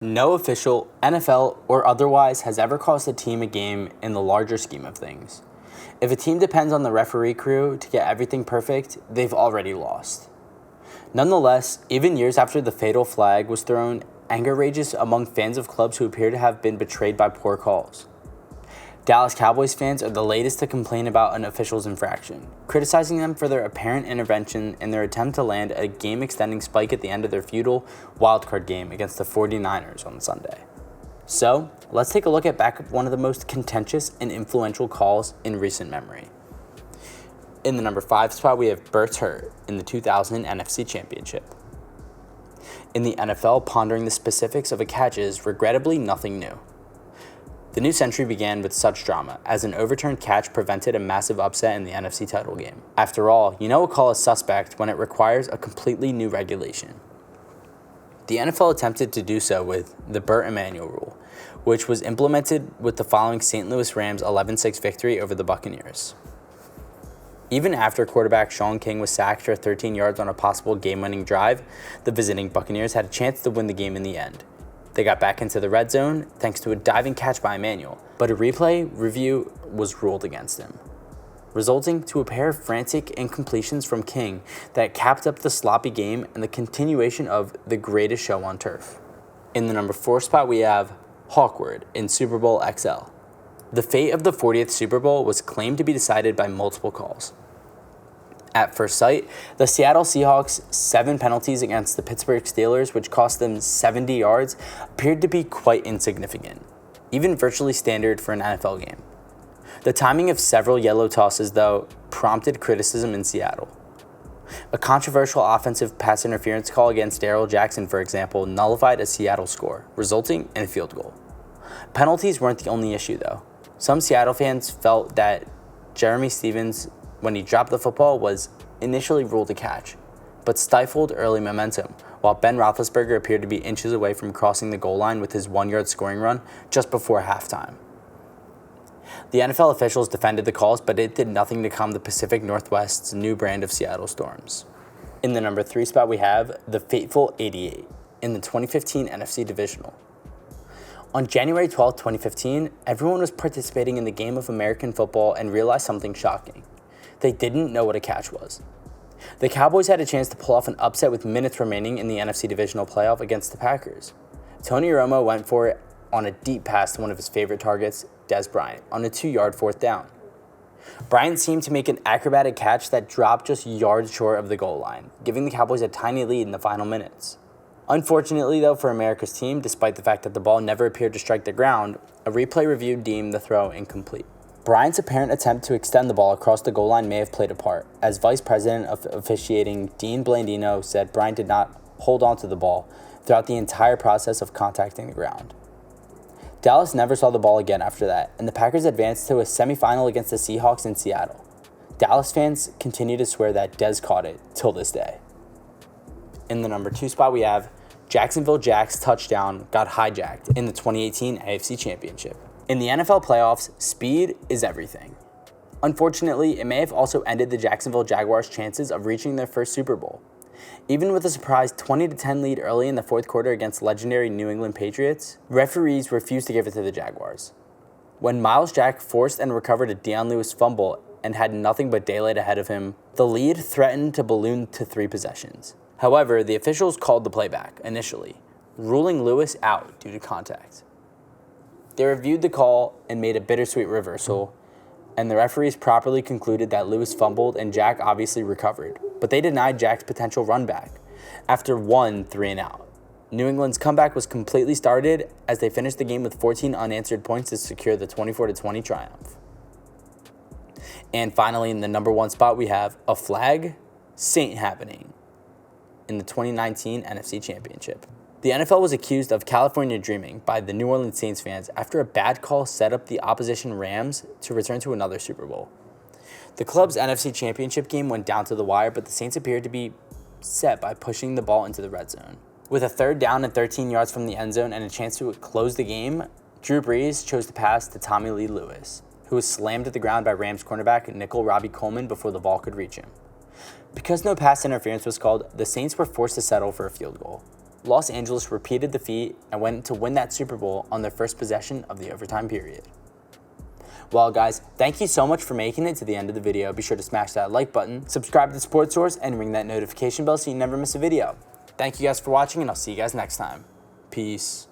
No official, NFL or otherwise, has ever cost a team a game in the larger scheme of things. If a team depends on the referee crew to get everything perfect, they've already lost. Nonetheless, even years after the fatal flag was thrown, anger rages among fans of clubs who appear to have been betrayed by poor calls. Dallas Cowboys fans are the latest to complain about an official's infraction, criticizing them for their apparent intervention in their attempt to land a game-extending spike at the end of their futile wildcard game against the 49ers on Sunday. So, let's take a look at back at one of the most contentious and influential calls in recent memory. In the number 5 spot, we have Burt Hurt in the 2000 NFC Championship. In the NFL, pondering the specifics of a catch is, regrettably, nothing new. The new century began with such drama, as an overturned catch prevented a massive upset in the NFC title game. After all, you know a call is suspect when it requires a completely new regulation. The NFL attempted to do so with the Burt Emanuel rule, which was implemented with the following St. Louis Rams 11-6 victory over the Buccaneers. Even after quarterback Sean King was sacked for 13 yards on a possible game-winning drive, the visiting Buccaneers had a chance to win the game in the end. They got back into the red zone thanks to a diving catch by Emanuel, but a replay review was ruled against him, resulting to a pair of frantic incompletions from King that capped up the sloppy game and the continuation of the greatest show on turf. In the number 4 spot, we have Hawkward in Super Bowl XL. The fate of the 40th Super Bowl was claimed to be decided by multiple calls. At first sight, the Seattle Seahawks' 7 penalties against the Pittsburgh Steelers, which cost them 70 yards, appeared to be quite insignificant, even virtually standard for an NFL game. The timing of several yellow tosses, though, prompted criticism in Seattle. A controversial offensive pass interference call against Darrell Jackson, for example, nullified a Seattle score, resulting in a field goal. Penalties weren't the only issue, though. Some Seattle fans felt that Jeremy Stevens, when he dropped the football, was initially ruled a catch, but stifled early momentum, while Ben Roethlisberger appeared to be inches away from crossing the goal line with his 1-yard scoring run just before halftime. The NFL officials defended the calls, but it did nothing to calm the Pacific Northwest's new brand of Seattle Storms. In the number 3 spot, we have the fateful 88 in the 2015 NFC Divisional. On January 12, 2015, everyone was participating in the game of American football and realized something shocking. They didn't know what a catch was. The Cowboys had a chance to pull off an upset with minutes remaining in the NFC Divisional playoff against the Packers. Tony Romo went for it on a deep pass to one of his favorite targets, Dez Bryant, on a 2-yard 4th down. Bryant seemed to make an acrobatic catch that dropped just yards short of the goal line, giving the Cowboys a tiny lead in the final minutes. Unfortunately, though, for America's team, despite the fact that the ball never appeared to strike the ground, a replay review deemed the throw incomplete. Bryant's apparent attempt to extend the ball across the goal line may have played a part, as Vice President of Officiating Dean Blandino said Bryant did not hold on to the ball throughout the entire process of contacting the ground. Dallas never saw the ball again after that, and the Packers advanced to a semifinal against the Seahawks in Seattle. Dallas fans continue to swear that Dez caught it till this day. In the number 2 spot, we have Jacksonville Jack's touchdown got hijacked in the 2018 AFC Championship. In the NFL playoffs, speed is everything. Unfortunately, it may have also ended the Jacksonville Jaguars' chances of reaching their first Super Bowl. Even with a surprise 20-10 lead early in the 4th quarter against legendary New England Patriots, referees refused to give it to the Jaguars. When Myles Jack forced and recovered a Dion Lewis fumble and had nothing but daylight ahead of him, the lead threatened to balloon to 3 possessions. However, the officials called the playback initially, ruling Lewis out due to contact. They reviewed the call and made a bittersweet reversal, and the referees properly concluded that Lewis fumbled and Jack obviously recovered, but they denied Jack's potential run back after 1 3-and-out. New England's comeback was completely started as they finished the game with 14 unanswered points to secure the 24-20 triumph. And finally, in the number 1 spot, we have a flag saint happening in the 2019 NFC Championship. The NFL was accused of California dreaming by the New Orleans Saints fans after a bad call set up the opposition Rams to return to another Super Bowl. The club's NFC Championship game went down to the wire, but the Saints appeared to be set by pushing the ball into the red zone. With a 3rd down and 13 yards from the end zone and a chance to close the game, Drew Brees chose to pass to Tommy Lee Lewis, who was slammed to the ground by Rams cornerback nickel Robbie Coleman before the ball could reach him. Because no pass interference was called, the Saints were forced to settle for a field goal. Los Angeles repeated the feat and went to win that Super Bowl on their first possession of the overtime period. Well, guys, thank you so much for making it to the end of the video. Be sure to smash that like button, subscribe to Sports Source, and ring that notification bell so you never miss a video. Thank you guys for watching, and I'll see you guys next time. Peace.